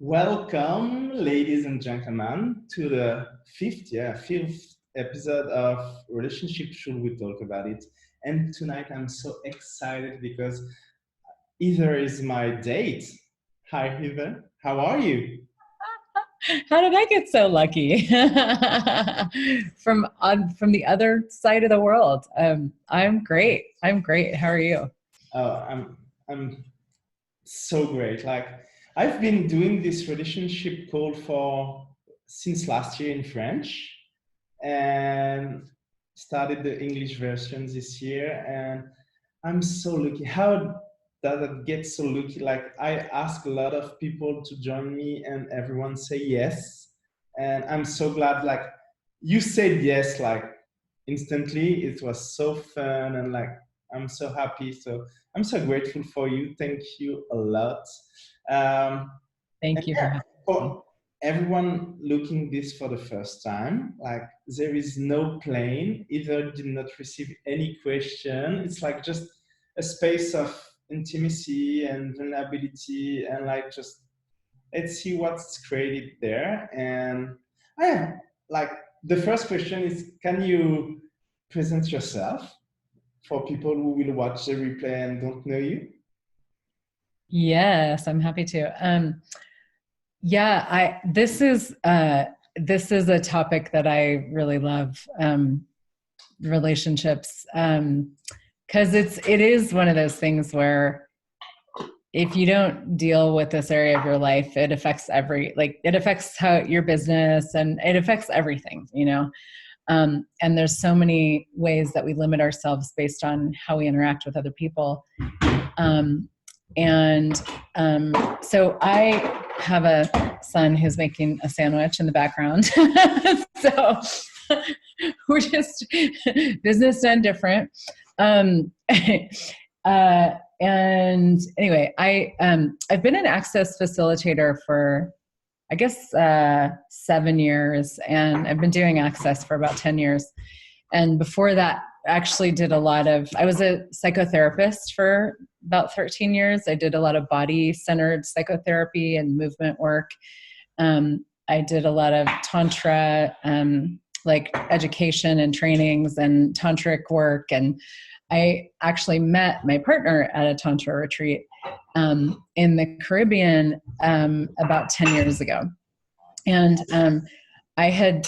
Welcome, ladies and gentlemen, to the fifth episode of Relationships Should We Talk About It. And tonight I'm so excited because Heather is my date. Hi, Heather. How are you? How did I get so lucky? From the other side of the world. I'm great. How are you? Oh, I'm so great. Like, I've been doing this relationship call since last year in French, and started the English version this year. And I'm so lucky. How does it get so lucky? Like, I ask a lot of people to join me, and everyone say yes. And I'm so glad. Like, you said yes, like instantly. It was so fun, and like I'm so happy. So I'm so grateful for you. Thank you a lot. Thank you for having me. For everyone looking this for the first time, like there is no plane. Either did not receive any question. It's like just a space of intimacy and vulnerability, and like just let's see what's created there. And like the first question is, can you present yourself for people who will watch the replay and don't know you? Yes, I'm happy to. This is a topic that I really love, relationships, because it is one of those things where if you don't deal with this area of your life, it affects it affects how your business, and it affects everything, and there's so many ways that we limit ourselves based on how we interact with other people. So I have a son who's making a sandwich in the background. So we're just business done different. And anyway, I've been an access facilitator for, I guess, 7 years, and I've been doing access for about 10 years. And before that, actually I was a psychotherapist for about 13 years. I did a lot of body-centered psychotherapy and movement work. I did a lot of Tantra, like education and trainings and tantric work. And I actually met my partner at a Tantra retreat in the Caribbean about 10 years ago. And I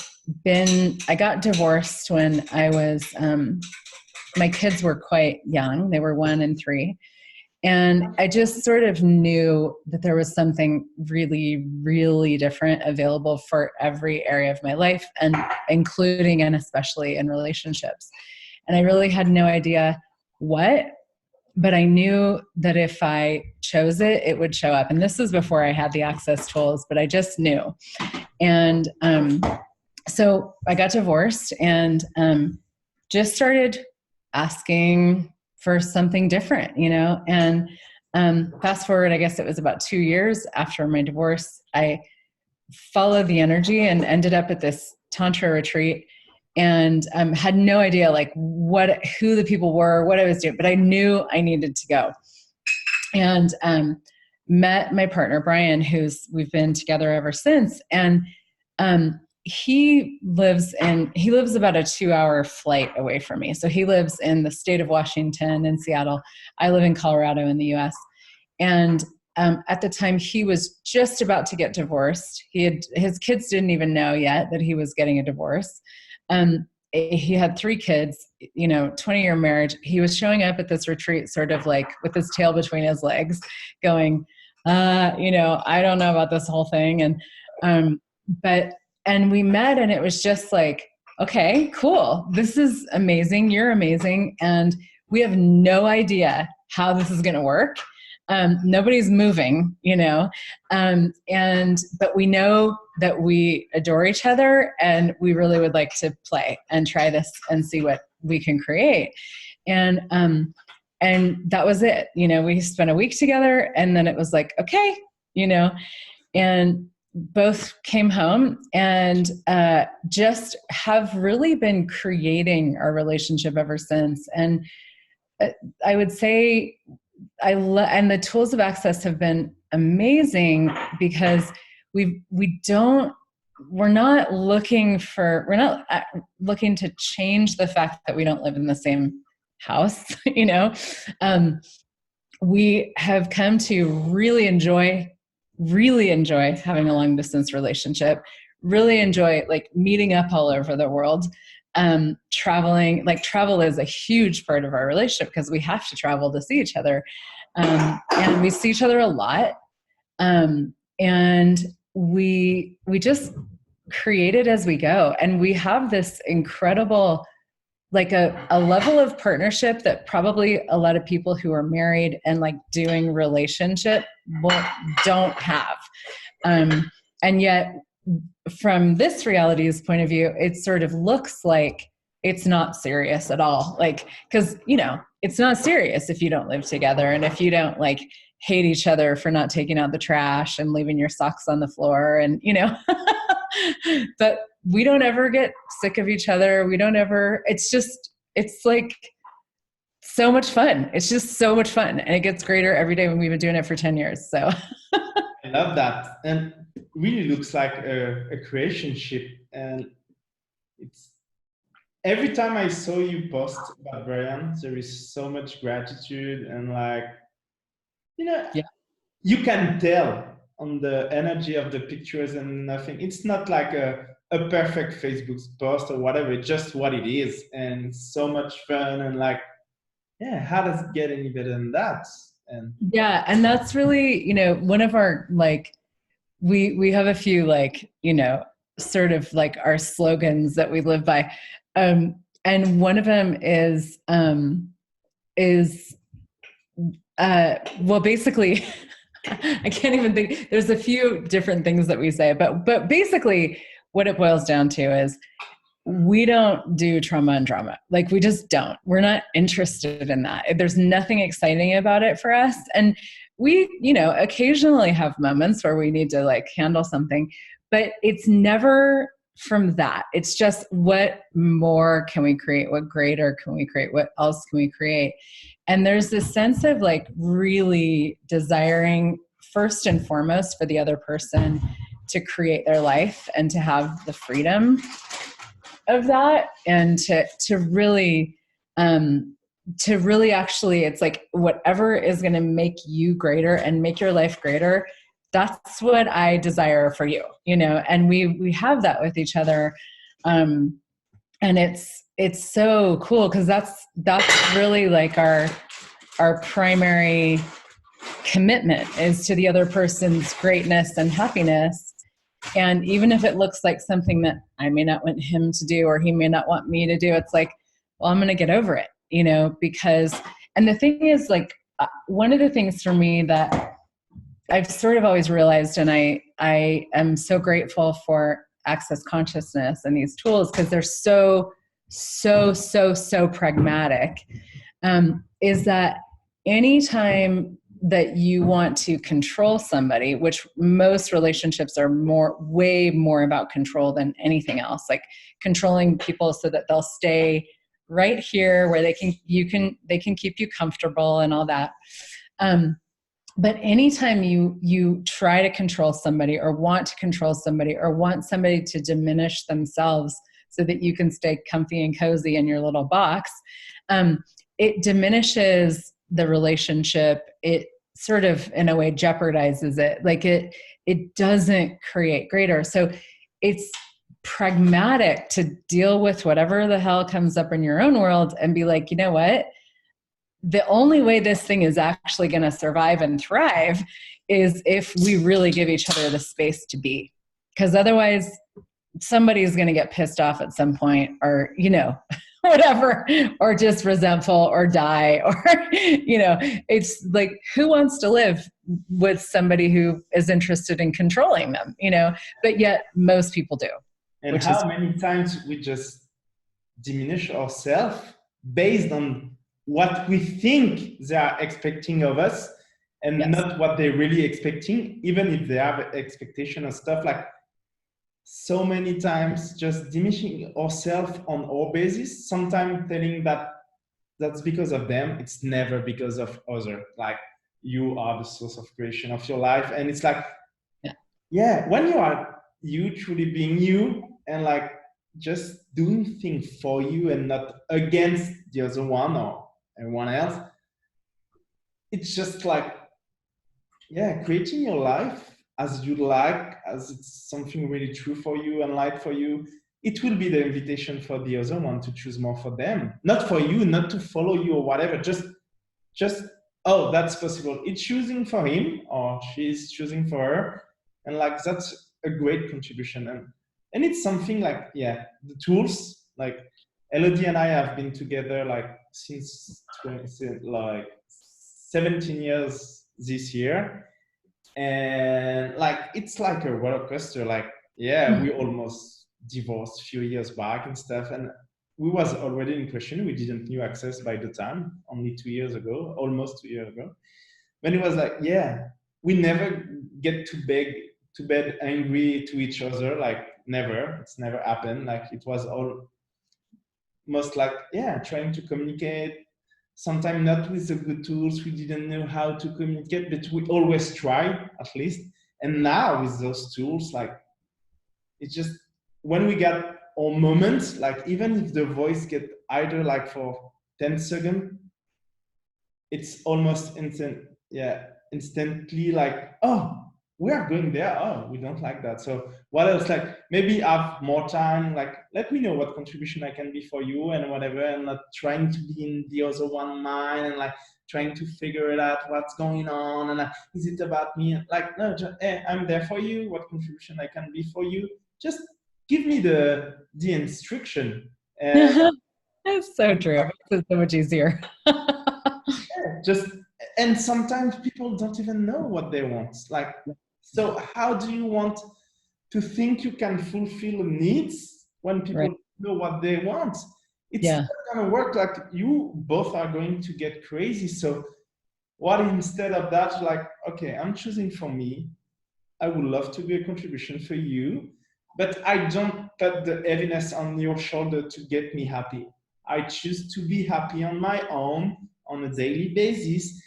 got divorced when I was, my kids were quite young. They were 1 and 3. And I just sort of knew that there was something really, really different available for every area of my life, and including and especially in relationships. And I really had no idea what, but I knew that if I chose it, it would show up. And this was before I had the access tools, but I just knew. And so I got divorced and just started asking for something different, and fast forward, I guess it was about 2 years after my divorce, I followed the energy and ended up at this Tantra retreat, and had no idea who the people were, what I was doing, but I knew I needed to go. And met my partner, Brian, we've been together ever since. And he lives about a 2-hour flight away from me. So he lives in the state of Washington in Seattle. I live in Colorado in the US. And at the time he was just about to get divorced. His kids didn't even know yet that he was getting a divorce. He had 3 kids, 20-year marriage. He was showing up at this retreat sort of like with his tail between his legs going, I don't know about this whole thing. And we met, and it was just like, okay, cool. This is amazing. You're amazing. And we have no idea how this is going to work. Nobody's moving, but we know that we adore each other, and we really would like to play and try this and see what we can create. And that was it. We spent a week together, and then it was like, okay, and both came home and just have really been creating our relationship ever since. And I would say and the tools of access have been amazing because we're not looking to change the fact that we don't live in the same house, we have come to really enjoy having a long distance relationship, really enjoy like meeting up all over the world, traveling. Like travel is a huge part of our relationship because we have to travel to see each other. And we see each other a lot. And we just create it as we go. And we have this incredible, like a level of partnership that probably a lot of people who are married and like doing relationship don't have. And yet from this reality's point of view, it sort of looks like it's not serious at all. Like, cause it's not serious if you don't live together and if you don't like hate each other for not taking out the trash and leaving your socks on the floor and, but we don't ever get sick of each other. It's like so much fun. It's just so much fun. And it gets greater every day when we've been doing it for 10 years. So I love that. And really looks like a creationship. And it's every time I saw you post about Brian, there is so much gratitude and like, yeah. You can tell on the energy of the pictures and nothing. It's not like a perfect Facebook post or whatever, it's just what it is. And so much fun and like, yeah, how does it get any better than that? And yeah, and that's really, one of our like, we have a few like, sort of like our slogans that we live by. And one of them is well, basically, I can't even think. There's a few different things that we say, but basically, what it boils down to is we don't do trauma and drama. Like we just don't. We're not interested in that. There's nothing exciting about it for us, and we, occasionally have moments where we need to like handle something, but it's never from that. It's just what more can we create? What greater can we create? What else can we create? And there's this sense of like really desiring first and foremost for the other person to create their life and to have the freedom of that and to really actually, it's like whatever is going to make you greater and make your life greater, that's what I desire for you, and we have that with each other. And it's so cool because that's really like our primary commitment is to the other person's greatness and happiness. And even if it looks like something that I may not want him to do or he may not want me to do, it's like, well, I'm going to get over it, because, and the thing is like, one of the things for me that I've sort of always realized, and I am so grateful for Access Consciousness and these tools because they're so pragmatic, is that anytime that you want to control somebody, which most relationships are way more about control than anything else, like controlling people so that they'll stay right here where they can keep you comfortable and all that. But anytime you try to control somebody or want to control somebody or want somebody to diminish themselves so that you can stay comfy and cozy in your little box, it diminishes the relationship. It sort of, in a way, jeopardizes it. Like it doesn't create greater. So it's pragmatic to deal with whatever the hell comes up in your own world and be like, you know what? The only way this thing is actually going to survive and thrive is if we really give each other the space to be. Because otherwise, somebody's going to get pissed off at some point or, whatever, or just resentful or die or, it's like, who wants to live with somebody who is interested in controlling them, but yet most people do. And how many times we just diminish ourselves based on what we think they are expecting of us and Yes. not what they're really expecting, even if they have expectation of stuff like so many times just diminishing ourselves on our basis, sometimes telling that that's because of them. It's never because of other. Like you are the source of creation of your life. And it's like, yeah, when you are you truly being you and like just doing things for you and not against the other one or everyone else, it's just like, yeah, creating your life as you like, as it's something really true for you and light for you. It will be the invitation for the other one to choose more for them, not for you, not to follow you or whatever, just oh, that's possible. It's choosing for him or she's choosing for her. And like, that's a great contribution. And it's something like, yeah, the tools, like Elodie and I have been together like since like 17 years this year. And like, it's like a roller coaster. Like, yeah, we almost divorced a few years back and stuff. And we was already in question. We didn't knew Access by the time, only 2 years ago, almost 2 years ago. When it was like, yeah, we never get to bed angry to each other, like never. It's never happened. Like it was almost like, yeah, trying to communicate. Sometimes not with the good tools. We didn't know how to communicate, but we always try at least. And now with those tools, like it's just when we got our moments, like even if the voice get either like for 10 seconds, it's almost instantly like, oh, we are going there. Oh, we don't like that. So what else? Like maybe have more time, like let me know what contribution I can be for you and whatever, and not trying to be in the other one mind and like trying to figure it out what's going on and is it about me? Like, no, just, hey, I'm there for you. What contribution I can be for you? Just give me the instruction. That's so true. It's so much easier. And sometimes people don't even know what they want. Like, so how do you want to think you can fulfill needs when people know what they want? It's not gonna work. Like you both are going to get crazy. So what instead of that, like, okay, I'm choosing for me. I would love to be a contribution for you, but I don't put the heaviness on your shoulder to get me happy. I choose to be happy on my own on a daily basis.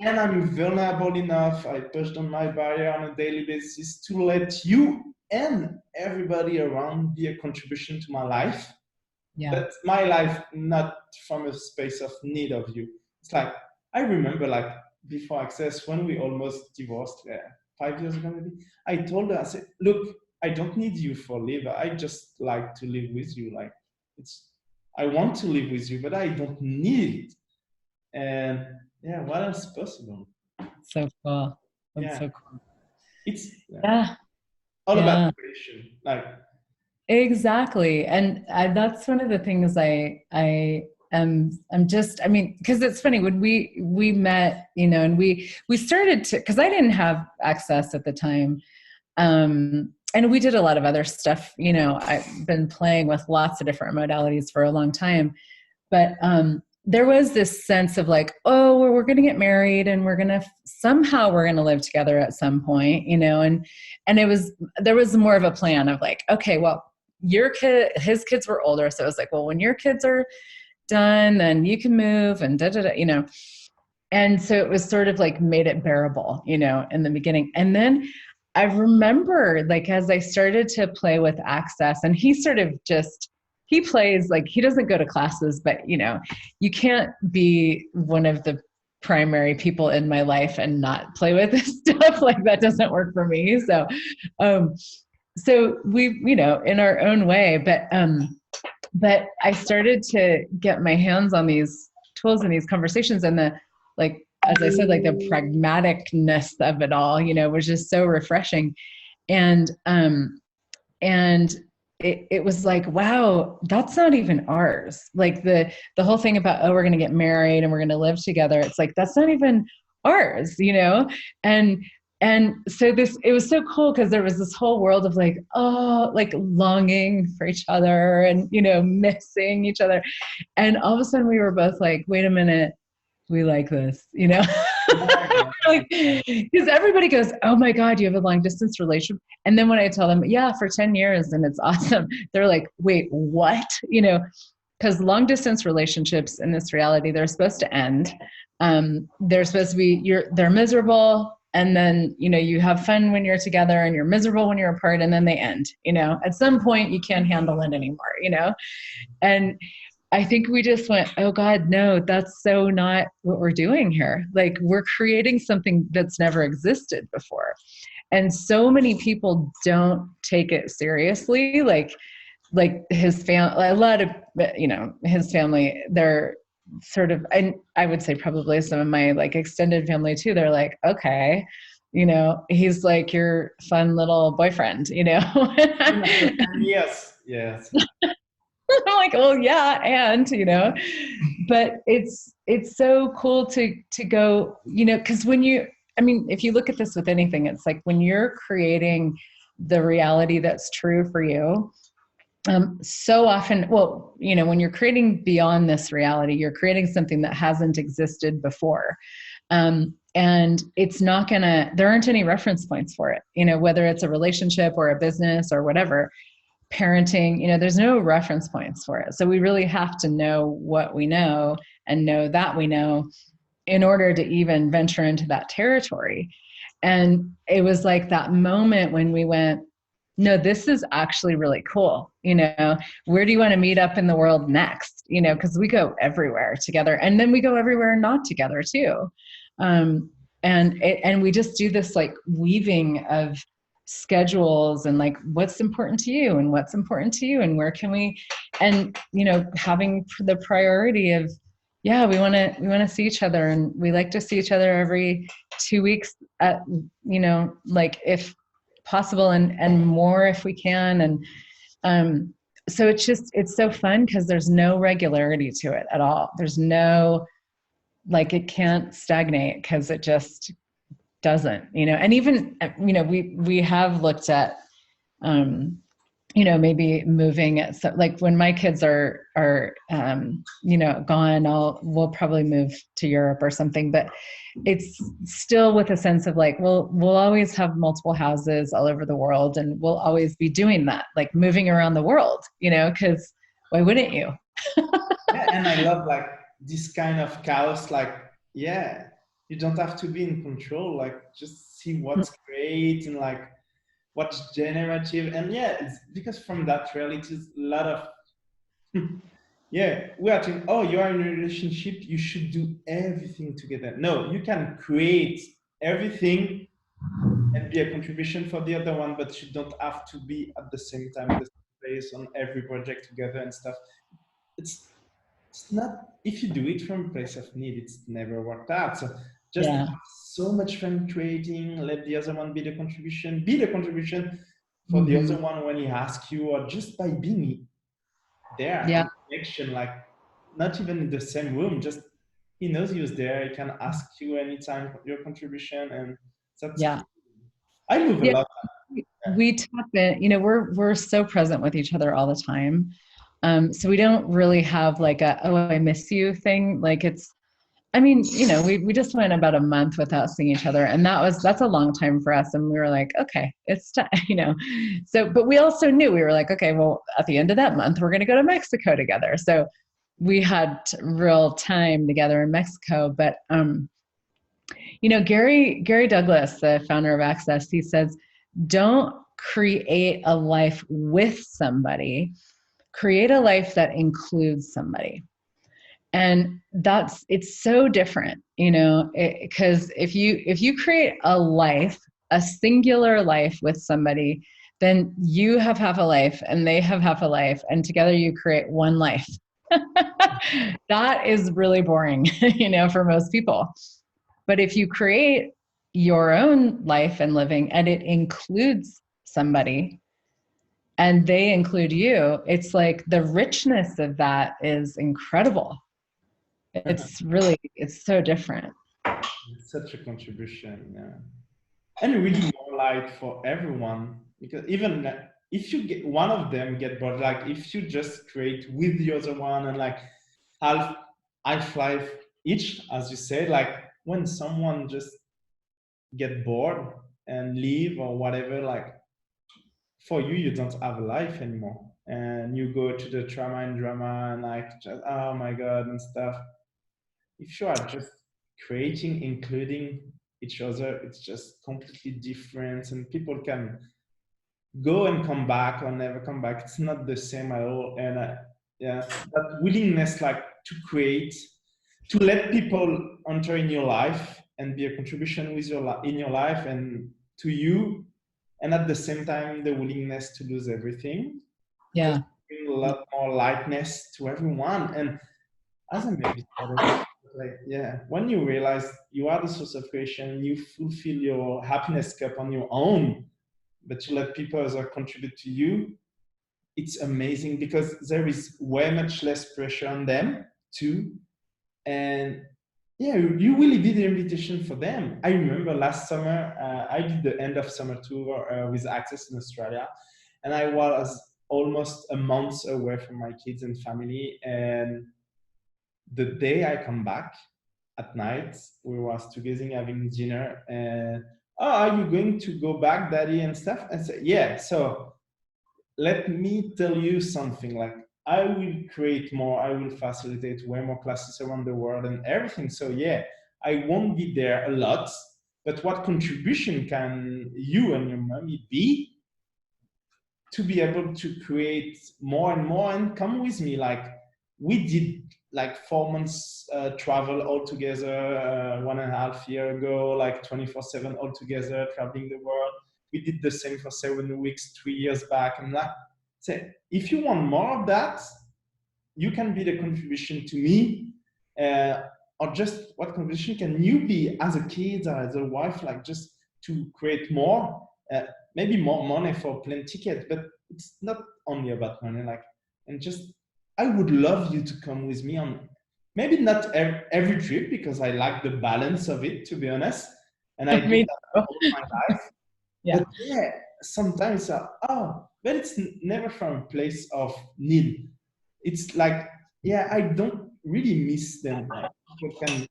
And I'm vulnerable enough, I pushed on my barrier on a daily basis to let you and everybody around be a contribution to my life. But my life, not from a space of need of you. It's like, I remember like before Access, when we almost divorced, 5 years ago maybe, I told her, I said, look, I don't need you for live. I just like to live with you. Like I want to live with you, but I don't need it. And yeah, what else is possible? So cool. That's so cool. It's all about creation. Like exactly. And that's one of the things I'm just, I mean, because it's funny when we met, you know, and we started to, because I didn't have Access at the time. And we did a lot of other stuff, you know, I've been playing with lots of different modalities for a long time, but there was this sense of like, oh, well, we're going to get married and we're going to live together at some point, you know, and there was more of a plan of like, okay, well, his kids were older. So it was like, well, when your kids are done, then you can move and you know. And so it was sort of like made it bearable, you know, in the beginning. And then I remember like, as I started to play with Access, and he sort of he plays like, he doesn't go to classes, but you know, you can't be one of the primary people in my life and not play with this stuff. Like that doesn't work for me. So, so we, you know, in our own way, but I started to get my hands on these tools and these conversations, and like, as I said, like the pragmaticness of it all, you know, was just so refreshing. And it was like, wow, that's not even ours. Like the whole thing about, oh, we're going to get married and we're going to live together. It's like, that's not even ours, you know? And so it was so cool because there was this whole world of like, oh, like longing for each other and, you know, missing each other. And all of a sudden we were both like, wait a minute, we like this, you know? Like, because everybody goes, oh my God, you have a long distance relationship. And then when I tell them, yeah, for 10 years and it's awesome, they're like, wait, what? You know, because long distance relationships in this reality, they're supposed to end. They're supposed to be, they're miserable. And then, you know, you have fun when you're together and you're miserable when you're apart, and then they end, you know, at some point you can't handle it anymore, you know? And I think we just went, oh God, no, that's so not what we're doing here. Like, we're creating something that's never existed before. And so many people don't take it seriously. Like his family, a lot of, you know, his family, they're sort of, and I would say probably some of my like extended family too, they're like, okay, you know, he's like your fun little boyfriend, you know? Yes, yes. I'm like, well, yeah, and you know, but it's so cool to go, you know, because when you, I mean, if you look at this with anything, it's like when you're creating the reality that's true for you, so often, well, you know, when you're creating beyond this reality, you're creating something that hasn't existed before. And it's not gonna, there aren't any reference points for it, you know, whether it's a relationship or a business or whatever. Parenting, you know, there's no reference points for it. So we really have to know what we know and know that we know in order to even venture into that territory. And it was like that moment when we went, no, this is actually really cool. You know, where do you want to meet up in the world next? You know, because we go everywhere together, and then we go everywhere not together too. And we just do this like weaving of schedules and like what's important to you and what's important to you and where can we, and you know, having the priority of, yeah, we want to see each other, and we like to see each other every 2 weeks at, you know, like if possible, and more if we can. And so it's just, it's so fun because there's no regularity to it at all. There's no, like, it can't stagnate because it just doesn't, you know. And even, you know, we have looked at, you know, maybe moving it. So like when my kids are, you know, gone, we'll probably move to Europe or something, but it's still with a sense of like, we'll always have multiple houses all over the world, and we'll always be doing that, like moving around the world, you know, because why wouldn't you? Yeah, and I love like this kind of chaos, like, yeah, you don't have to be in control, like just see what's great and like what's generative. And yeah, it's because from that reality is a lot of yeah, we are thinking, oh, you are in a relationship, you should do everything together. No, you can create everything and be a contribution for the other one, but you don't have to be at the same time in the same place on every project together and stuff. It's not, if you do it from a place of need, it's never worked out. So just Yeah. have so much fun creating, let the other one be the contribution for the other one when he asks you, or just by being there, Yeah. in connection, like not even in the same room, just he knows he was there, he can ask you anytime your contribution, and that's Yeah. cool. I move a lot. We tap in, you know, we're so present with each other all the time. So we don't really have like a, oh, I miss you thing. Like it's, I mean, you know, we just went about a month without seeing each other, and that's a long time for us. And we were like, okay, it's time, you know. So, but we also knew, we were like, okay, well, at the end of that month, we're going to go to Mexico together. So we had real time together in Mexico. But, you know, Gary Douglas, the founder of Access, he says, don't create a life with somebody, create a life that includes somebody. And it's so different, you know, because if you create a life, a singular life with somebody, then you have half a life and they have half a life, and together you create one life. That is really boring, you know, for most people. But if you create your own life and living, and it includes somebody, and they include you, it's like the richness of that is incredible. It's so different. It's such a contribution, yeah. And really more light for everyone, because even if you get one of them get bored, like if you just create with the other one and like half life each, as you said, like when someone just get bored and leave or whatever, like for you, you don't have a life anymore, and you go to the trauma and drama and like just, oh my god and stuff. If you are just creating, including each other, it's just completely different, and people can go and come back or never come back. It's not the same at all. And yeah, that willingness, like to create, to let people enter in your life and be a contribution with in your life and to you, and at the same time the willingness to lose everything. Yeah, bring a lot more lightness to everyone. And as a meditator, like, yeah, when you realize you are the source of creation, you fulfill your happiness cup on your own, but you let people others contribute to you, it's amazing, because there is way much less pressure on them too. And yeah, you really be the invitation for them. I remember last summer, I did the end of summer tour with Access in Australia, and I was almost a month away from my kids and family. And the day I come back at night, we was together having dinner, and oh, are you going to go back, Daddy, and stuff? I said, yeah. So let me tell you something, like, I will create more, I will facilitate way more classes around the world and everything. So yeah, I won't be there a lot, but what contribution can you and your mommy be to be able to create more and more? And come with me. Like, we did like 4 months travel all together 1.5 years ago, like 24/7 all together, traveling the world. We did the same for 7 weeks 3 years back. And like, say, if you want more of that, you can be the contribution to me, or just what contribution can you be as a kid or as a wife, like just to create more, maybe more money for plane ticket, but it's not only about money, like, and just, I would love you to come with me on, maybe not every trip, because I like the balance of it, to be honest, and I do that all my life. Yeah. But yeah, sometimes, but it's never from a place of need. It's like, yeah, I don't really miss them. People can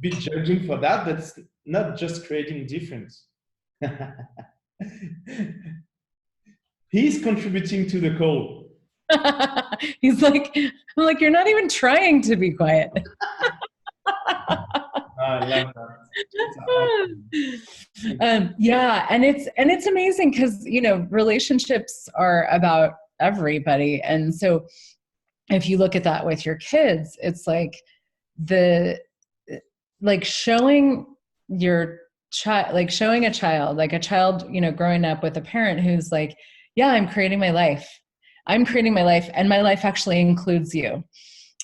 be judging for that, but it's not just creating difference. He's contributing to the call. He's like, I'm like, you're not even trying to be quiet. I love that. Yeah, and it's amazing because, you know, relationships are about everybody, and so if you look at that with your kids, it's like showing your child, like showing a child, you know, growing up with a parent who's like, yeah, I'm creating my life, and my life actually includes you.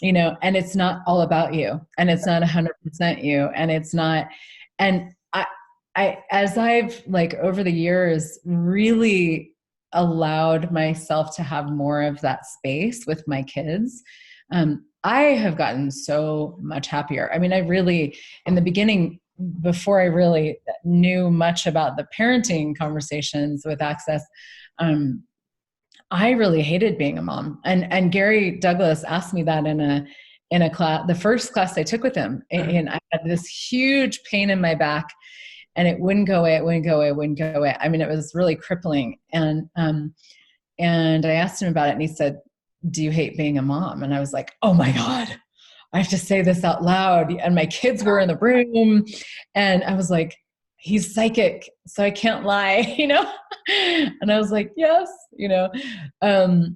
You know, and it's not all about you, and it's not 100% you, and it's not, and I, as I've like over the years really allowed myself to have more of that space with my kids, I have gotten so much happier. I mean, I really, in the beginning, before I really knew much about the parenting conversations with Access, I really hated being a mom. And Gary Douglas asked me that in a class, the first class I took with him. And I had this huge pain in my back, and it wouldn't go away. I mean, it was really crippling. And I asked him about it, and he said, do you hate being a mom? And I was like, oh my God, I have to say this out loud. And my kids were in the room, and I was like, he's psychic, so I can't lie, you know? And I was like, yes, you know? But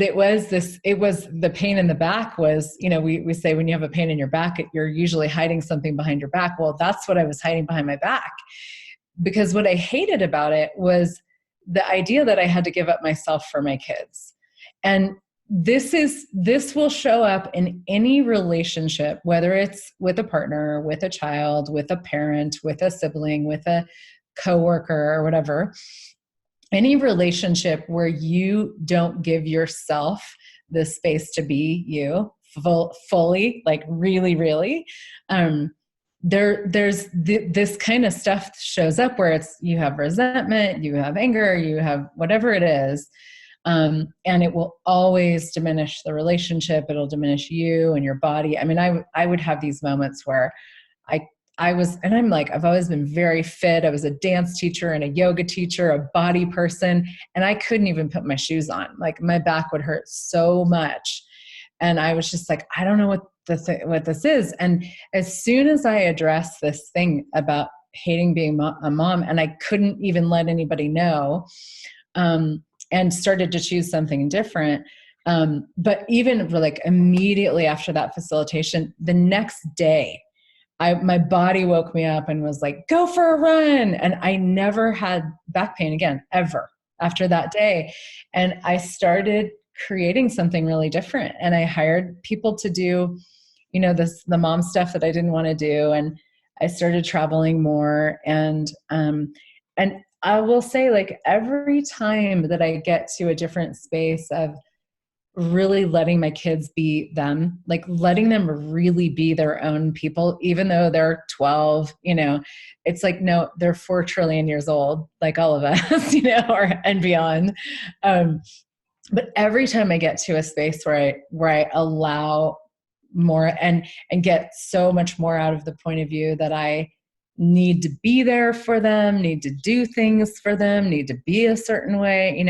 it was the pain in the back was, you know, we say when you have a pain in your back, you're usually hiding something behind your back. Well, that's what I was hiding behind my back, because what I hated about it was the idea that I had to give up myself for my kids. And this will show up in any relationship, whether it's with a partner, with a child, with a parent, with a sibling, with a coworker, or whatever. Any relationship where you don't give yourself the space to be you fully, like really, really, there's this kind of stuff shows up where it's, you have resentment, you have anger, you have whatever it is. And it will always diminish the relationship. It'll diminish you and your body. I mean, I would have these moments where I was, and I'm like, I've always been very fit. I was a dance teacher and a yoga teacher, a body person, and I couldn't even put my shoes on. Like, my back would hurt so much. And I was just like, I don't know what what this is. And as soon as I addressed this thing about hating being a mom, and I couldn't even let anybody know, and started to choose something different. But even like immediately after that facilitation, the next day, my body woke me up and was like, go for a run. And I never had back pain again, ever, after that day. And I started creating something really different. And I hired people to do, the mom stuff that I didn't want to do. And I started traveling more. And I will say, like, every time that I get to a different space of really letting my kids be them, like letting them really be their own people, even though they're 12, it's like, no, they're 4 trillion years old, like all of us, and beyond. But every time I get to a space where I allow more and get so much more out of the point of view that I need to be there for them, need to do things for them, need to be a certain way,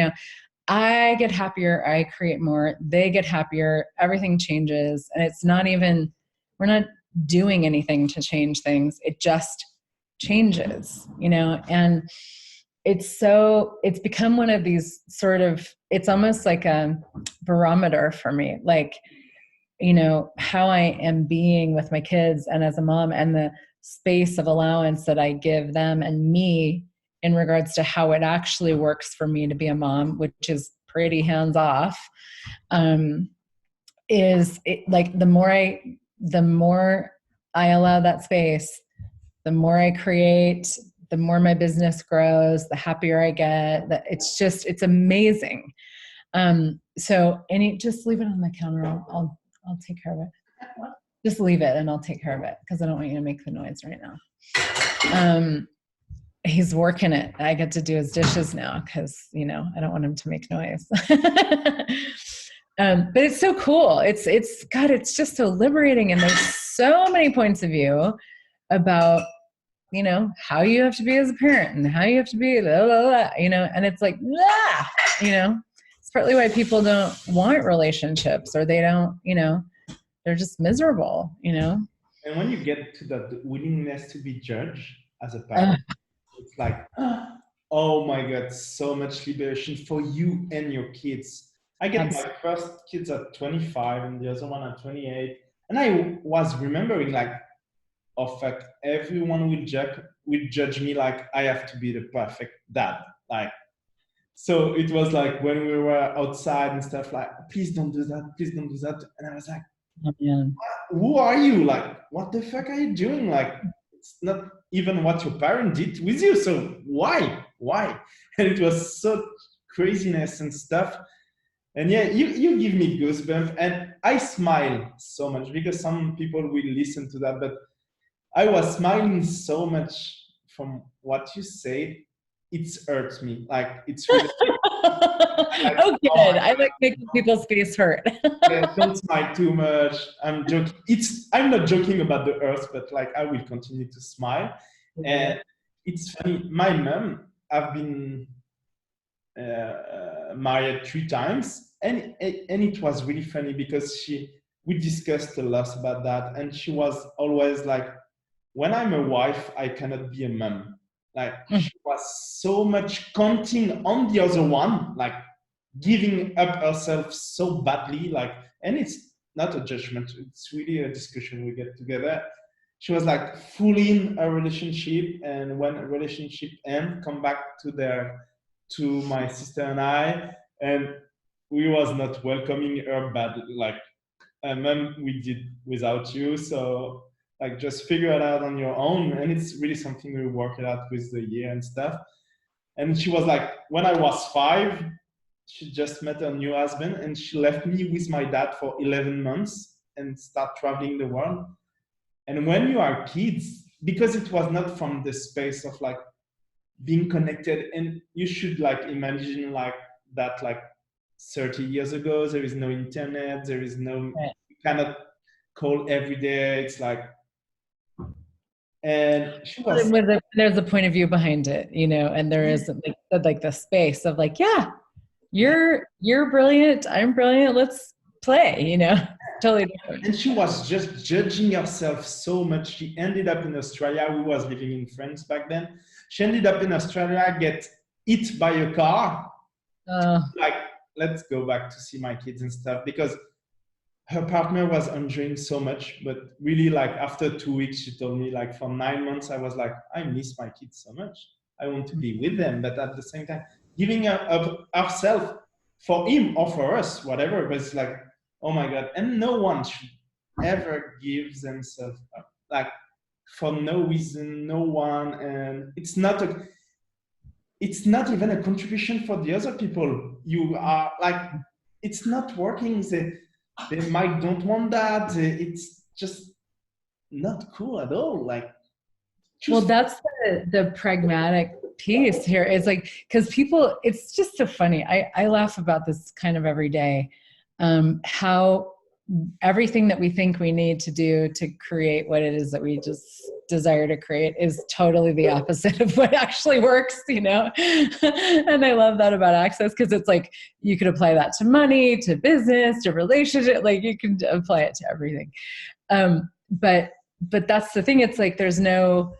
I get happier, I create more, they get happier, everything changes. And it's not even, we're not doing anything to change things. It just changes, and it's become one of these sort of, it's almost like a barometer for me, like, how I am being with my kids and as a mom, and the space of allowance that I give them and me in regards to how it actually works for me to be a mom, which is pretty hands off, is it, like, the more I allow that space, the more I create, the more my business grows, the happier I get. It's amazing. So just leave it on the counter. I'll take care of it. Just leave it and I'll take care of it, because I don't want you to make the noise right now. He's working it. I get to do his dishes now because, I don't want him to make noise. But it's so cool. It's just so liberating. And there's so many points of view about, how you have to be as a parent and how you have to be, blah, blah, blah, and it's like, it's partly why people don't want relationships, or they don't, they're just miserable, And when you get to that willingness to be judged as a parent, it's like, oh my God, so much liberation for you and your kids. I get my first kids at 25 and the other one at 28. And I was remembering, like, oh fuck, everyone will judge me like I have to be the perfect dad. Like, so it was like when we were outside and stuff, like, please don't do that, please don't do that. And I was like, oh, man, who are you? Like, what the fuck are you doing? Like, it's not even what your parent did with you. So why? And it was so craziness and stuff. And yeah, you give me goosebumps, and I smile so much because some people will listen to that, but I was smiling so much from what you say. It hurts me. Like, it's really like, oh, good. I like making people's face hurt. Yeah, don't smile too much. I'm joking. I'm not joking about the earth, but like, I will continue to smile. Mm-hmm. And it's funny. My mom, I've been married 3 times, and it was really funny because we discussed a lot about that, and she was always like, when I'm a wife, I cannot be a mom. Like, she was so much counting on the other one, like giving up herself so badly, like, and it's not a judgment, it's really a discussion we get together. She was like full in a relationship, and when a relationship ends, come back to my sister and I, and we was not welcoming her bad, like, mom, we did without you, so like, just figure it out on your own. And it's really something we worked out with the year and stuff. And she was like, when I was 5, she just met her new husband, and she left me with my dad for 11 months and start traveling the world. And when you are kids, because it was not from the space of like being connected, and you should like imagine like that, like 30 years ago, there is no internet, there is no, you cannot call every day. It's like, and she was, there's a point of view behind it, and there is like the space of like, yeah, you're brilliant, I'm brilliant, let's play, totally different. And she was just judging herself so much. She ended up in Australia. We was living in France back then. She ended up in Australia, get hit by a car. Like, let's go back to see my kids and stuff, because her partner was enjoying so much. But really, like, after 2 weeks, she told me, like, for 9 months, I was like, I miss my kids so much. I want to be with them. But at the same time, giving up ourselves for him or for us, whatever, but it's like, oh my God. And no one should ever give themselves up, like, for no reason, no one. And it's not even a contribution for the other people. You are like, it's not working. They might don't want that. It's just not cool at all. Like, well, that's the pragmatic piece here. Is like, because people, it's just so funny. I laugh about this kind of every day. How everything that we think we need to do to create what it is that we just desire to create is totally the opposite of what actually works, you know? And I love that about Access, because it's like, you could apply that to money, to business, to relationship, like you can apply it to everything. But that's the thing. It's like, there's no,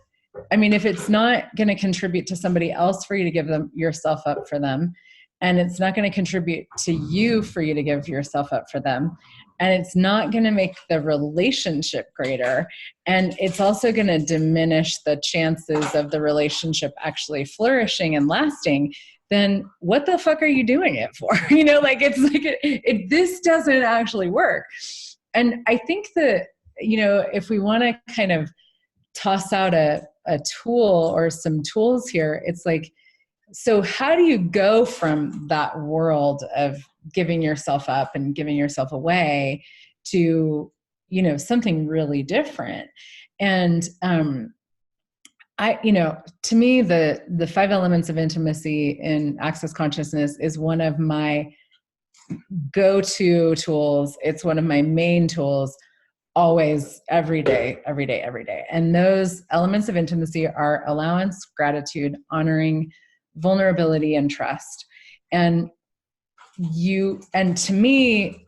I mean, if it's not going to contribute to somebody else for you to give them yourself up for them, and it's not going to contribute to you for you to give yourself up for them, and it's not going to make the relationship greater, and it's also going to diminish the chances of the relationship actually flourishing and lasting, then what the fuck are you doing it for? You know, like, it's like, this doesn't actually work. And I think that, you know, if we want to kind of toss out a tool or some tools here, it's like, so how do you go from that world of giving yourself up and giving yourself away to, you know, something really different? And you know, to me, the 5 elements of intimacy in Access Consciousness is one of my go-to tools. It's one of my main tools, always, every day. And those elements of intimacy are allowance, gratitude, honoring, vulnerability, and trust. And to me,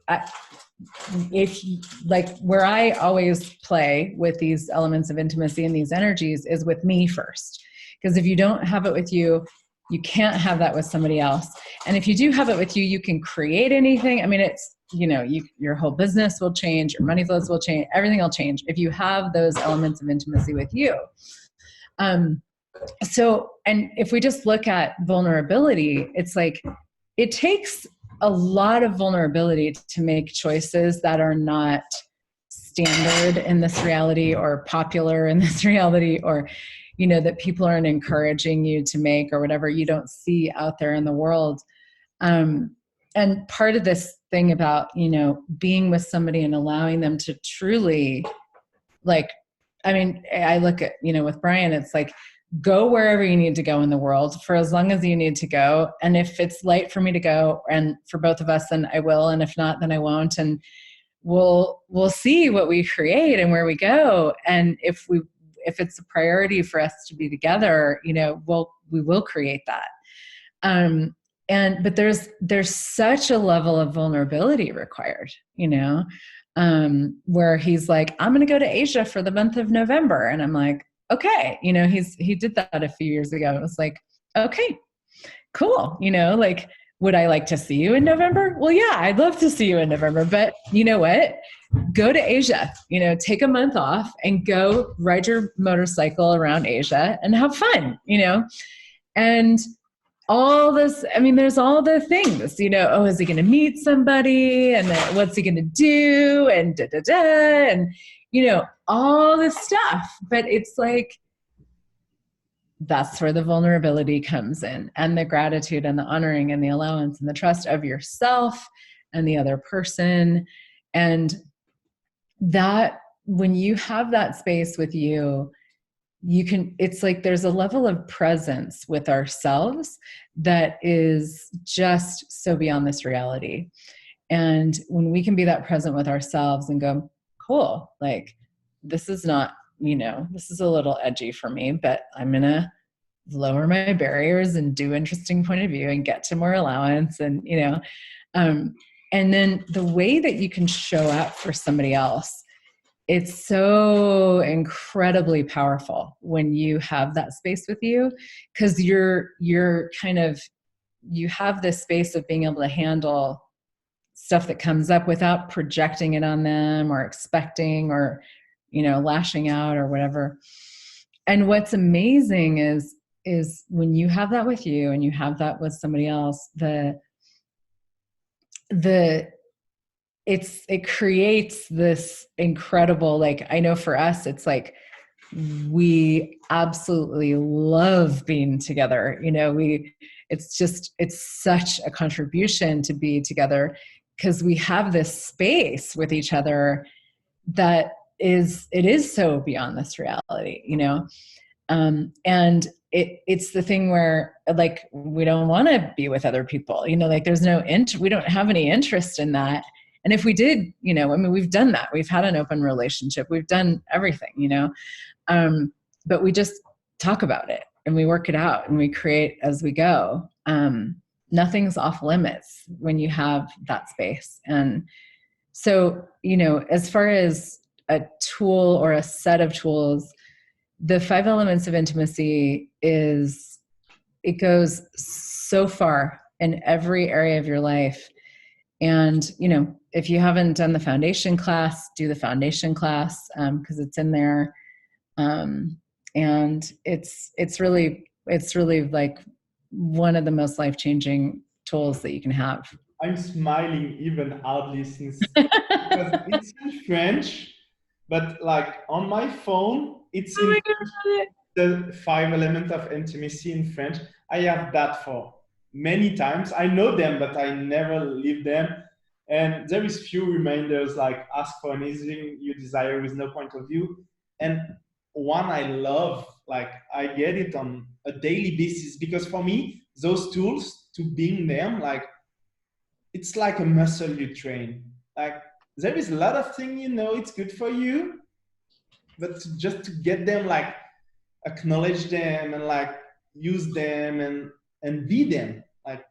if like, where I always play with these elements of intimacy and these energies is with me first. Because if you don't have it with you, you can't have that with somebody else. And if you do have it with you, you can create anything. I mean, it's, you know, your whole business will change, your money flows will change, everything will change if you have those elements of intimacy with you. So, and if we just look at vulnerability, it's like, it takes a lot of vulnerability to make choices that are not standard in this reality or popular in this reality, or, you know, that people aren't encouraging you to make, or whatever you don't see out there in the world. And part of this thing about, you know, being with somebody and allowing them to truly, like, I mean, I look at, you know, with Brian, it's like, go wherever you need to go in the world for as long as you need to go. And if it's light for me to go, and for both of us, then I will. And if not, then I won't. And we'll see what we create and where we go. And if it's a priority for us to be together, you know, we will create that. But there's such a level of vulnerability required, you know, where he's like, I'm going to go to Asia for the month of November. And I'm like, okay, you know, he did that a few years ago. It was like, okay, cool. You know, like, would I like to see you in November? Well, yeah, I'd love to see you in November, but you know what? Go to Asia, you know, take a month off and go ride your motorcycle around Asia and have fun, you know? And all this, I mean, there's all the things, you know, oh, is he going to meet somebody? And then what's he going to do? And and, you know, all this stuff. But it's like, that's where the vulnerability comes in, and the gratitude and the honoring and the allowance and the trust of yourself and the other person. And that, when you have that space with you, you can, it's like there's a level of presence with ourselves that is just so beyond this reality. And when we can be that present with ourselves and go, cool, like, this is not, you know, this is a little edgy for me, but I'm going to lower my barriers and do interesting point of view and get to more allowance. And, you know, And then the way that you can show up for somebody else, it's so incredibly powerful when you have that space with you, because you're kind of, you have this space of being able to handle stuff that comes up without projecting it on them or expecting or, lashing out or whatever. And what's amazing is when you have that with you and you have that with somebody else, it creates this incredible, like, I know for us, it's like, we absolutely love being together. It's such a contribution to be together because we have this space with each other that is so beyond this reality, and it's the thing where, like, we don't want to be with other people, like there's no we don't have any interest in that. And if we did, we've done that. We've had an open relationship. We've done everything, but we just talk about it and we work it out and we create as we go. Nothing's off limits when you have that space. And so, as far as a tool or a set of tools, the 5 elements of intimacy it goes so far in every area of your life. And, if you haven't done the foundation class, do the foundation class, because it's in there. And it's really like one of the most life-changing tools that you can have. I'm smiling even oddly since because it's in French, but like on my phone, it's in the 5 elements of intimacy in French. I have that for many times. I know them, but I never leave them. And there is few reminders like ask for anything you desire with no point of view. And one I love, like I get it on a daily basis, because for me, those tools, to being them, like it's like a muscle you train. Like there is a lot of things, it's good for you, but just to get them, like acknowledge them and like use them and be them, like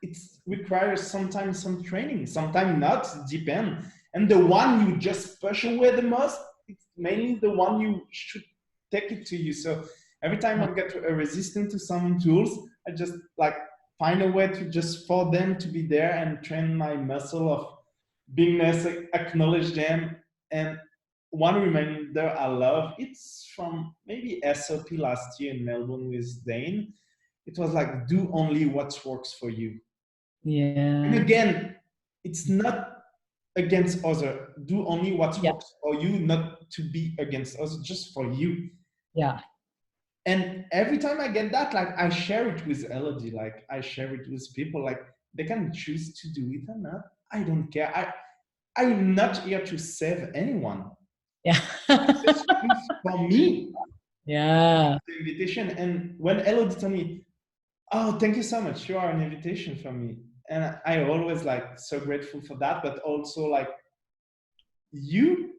it requires sometimes some training, sometimes not, depend. And the one you just push away the most, it's mainly the one you should take it to you. So every time I get resistant to some tools, I just like find a way to just for them to be there and train my muscle of beingness, acknowledge them. And one reminder I love, it's from maybe SOP last year in Melbourne with Dane. It was like, do only what works for you. Yeah. And again, it's not against other. Do only what works for you, not to be against others, just for you. Yeah. And every time I get that, like I share it with Elodie, like I share it with people, like they can choose to do it or not. I don't care. I'm not here to save anyone. Yeah. It's just for me. Yeah. The invitation. And when Elodie told me, oh, thank you so much, you are an invitation for me. And I always like so grateful for that, but also like you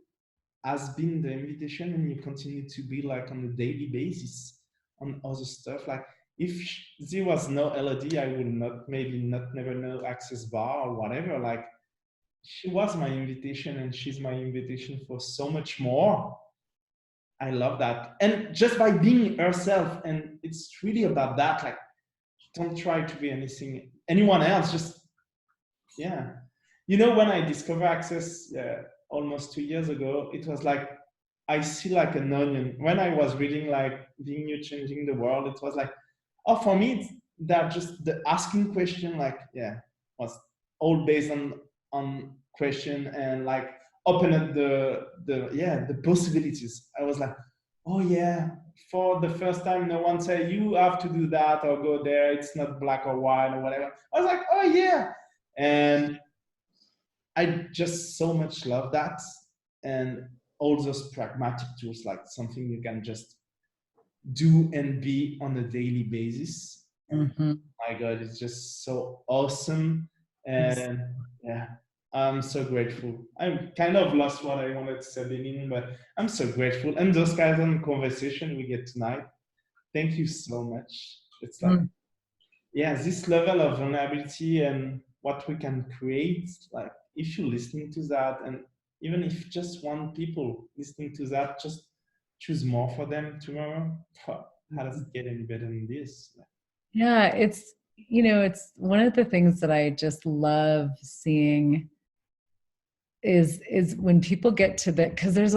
has been the invitation and you continue to be like on a daily basis on other stuff. Like if there was no Elodie, I would never know Access Bar or whatever. Like she was my invitation and she's my invitation for so much more. I love that. And just by being herself, and it's really about that, like don't try to be anyone else, just, yeah. When I discovered Access almost 2 years ago, it was like, I see like an onion. When I was reading like Being You Changing the World, it was like, oh, for me, that just the asking question, like, was all based on question and like open up the possibilities. I was like, oh yeah, for the first time, no one said you have to do that or go there. It's not black or white or whatever. I was like, oh yeah. And I just so much love that. And all those pragmatic tools, like something you can just do and be on a daily basis. Mm-hmm. My God, it's just so awesome. And yeah, I'm so grateful. I'm kind of lost what I wanted to say at the beginning, but I'm so grateful. And those kinds of conversation we get tonight, thank you so much. It's like, this level of vulnerability and what we can create, like if you're listening to that, and even if just one people listening to that, just choose more for them tomorrow. How does it get any better than this? Yeah, it's, you know, it's one of the things that I just love seeing is when people get to the, because there's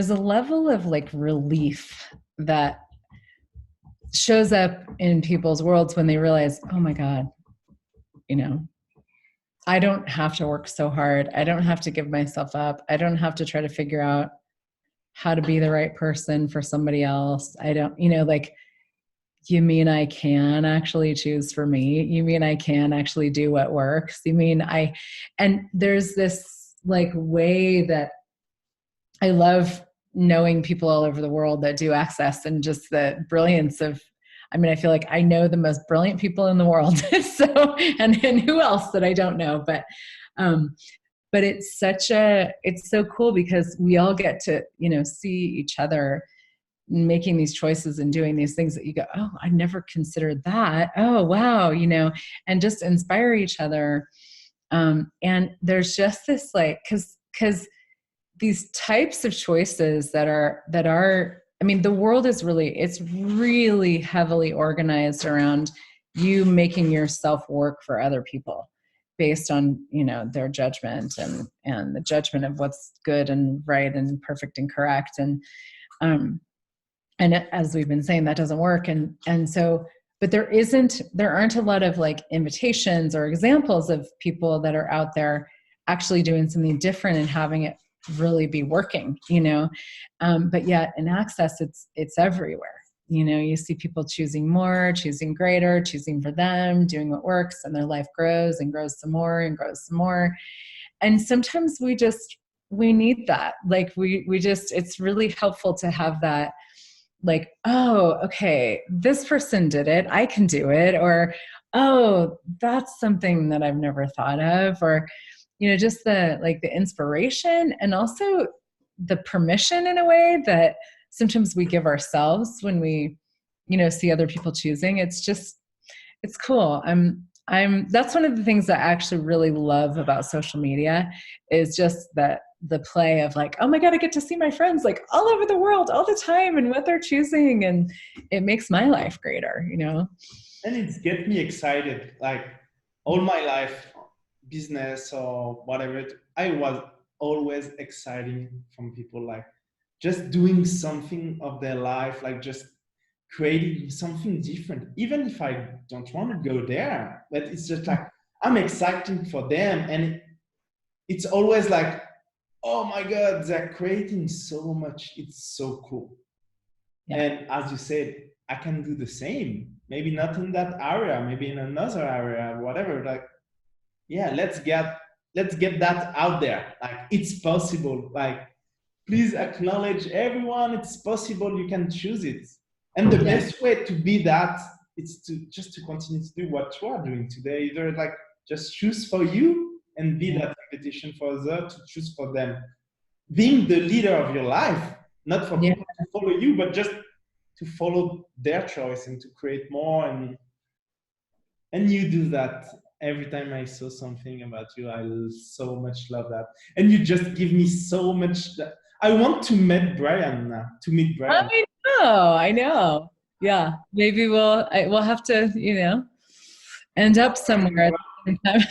a level of like relief that shows up in people's worlds when they realize, oh my God, you know, I don't have to work so hard. I don't have to give myself up. I don't have to try to figure out how to be the right person for somebody else. I don't, you know, like, you mean I can actually choose for me? You mean I can actually do what works? You mean and there's this like way that I love knowing people all over the world that do access, and just the brilliance of, I mean, I feel like I know the most brilliant people in the world. So, and who else that I don't know, but it's so cool because we all get to, you know, see each other making these choices and doing these things that you go, oh, I never considered that. Oh, wow. You know, and just inspire each other. And there's just this like, cause these types of choices that are, I mean, the world is it's really heavily organized around you making yourself work for other people based on, you know, their judgment and the judgment of what's good and right and perfect and correct. And as we've been saying, that doesn't work. And so, but there aren't a lot of like invitations or examples of people that are out there actually doing something different and having it really be working, you know? But yet in access, it's everywhere. You know, you see people choosing more, choosing greater, choosing for them, doing what works, and their life grows and grows some more and grows some more. And sometimes we need that. Like we just, it's really helpful to have that, like, oh, okay, this person did it, I can do it. Or, oh, that's something that I've never thought of. Or, you know, just the inspiration, and also the permission in a way that sometimes we give ourselves when we, you know, see other people choosing. It's cool. That's one of the things that I actually really love about social media, is just the play of like, oh my God, I get to see my friends like all over the world all the time and what they're choosing. And it makes my life greater, you know? And it gets me excited. Like all my life, business or whatever, I was always exciting from people, like just doing something of their life, like just creating something different, even if I don't want to go there, but it's just like, I'm excited for them. And it's always like, oh my God, they're creating so much. It's so cool. Yeah. And as you said, I can do the same. Maybe not in that area, maybe in another area, whatever. Like, yeah, let's get that out there. Like, it's possible. Like, please acknowledge everyone. It's possible. You can choose it. And the best way to be that is to continue to do what you are doing today. Either like just choose for you and be that invitation for others to choose for them. Being the leader of your life, not for people to follow you, but just to follow their choice and to create more. And you do that. Every time I saw something about you, I so much love that. And you just give me so much. I want to meet Brian now. I know. Yeah, maybe we'll have to, you know, end up somewhere at the same time.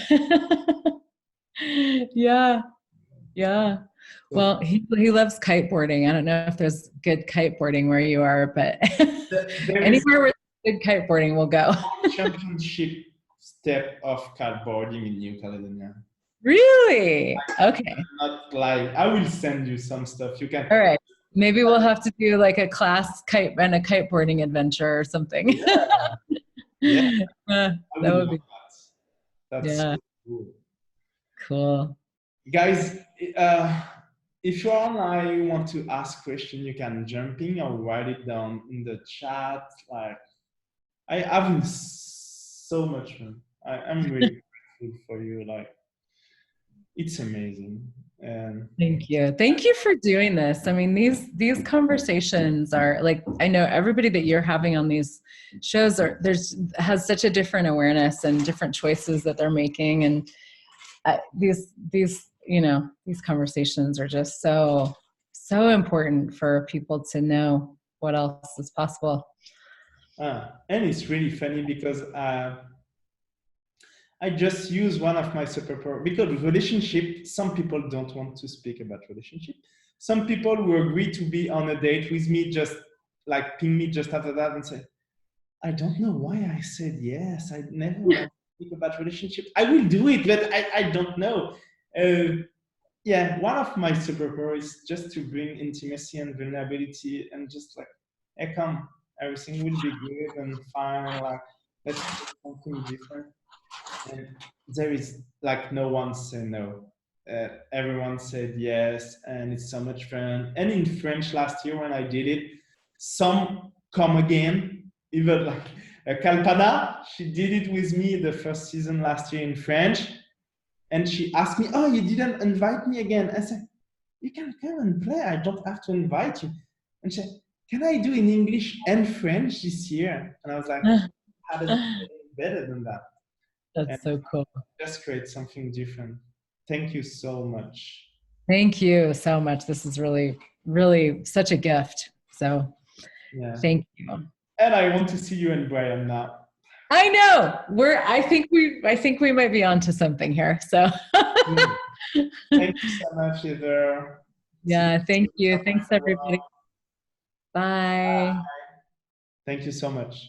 Yeah. Well, he loves kiteboarding. I don't know if there's good kiteboarding where you are, but anywhere where there's good kiteboarding, we'll go. Championship step of kiteboarding in New Caledonia. Really? Okay. Not like, I will send you some stuff. You can. All right. Maybe we'll have to do like a class kiteboarding adventure or something. Yeah. That would be. That's so cool. Cool. Guys, if you're online, you want to ask questions, you can jump in or write it down in the chat. Like, I having so much fun. I'm really grateful for you. Like, it's amazing. Thank you. Thank you for doing this. I mean, these conversations are like, I know everybody that you're having on these shows has such a different awareness and different choices that they're making. And these conversations are just so important for people to know what else is possible. And it's really funny because I just use one of my superpowers, because relationship, some people don't want to speak about relationship. Some people will agree to be on a date with me, just like ping me just after that and say, I don't know why I said yes. I never want to speak about relationship. I will do it, but I don't know. Yeah, one of my superpowers is just to bring intimacy and vulnerability and just like, hey, come, everything will be good and fine, and like, let's do something different. And there is like no one said no. Everyone said yes, and it's so much fun. And in French last year when I did it, some come again. Even like Kalapana, she did it with me the first season last year in French, and she asked me, "Oh, you didn't invite me again?" I said, "You can come and play. I don't have to invite you." And she said, "Can I do in English and French this year?" And I was like, "How does it get better than that?" That's so cool. Just create something different. Thank you so much. Thank you so much. This is really, really such a gift. So thank you. And I want to see you and Brian now. I know. I think we might be onto something here. So thank you so much, Heather. Yeah, thank you. Thanks everybody. Bye. Thank you so much.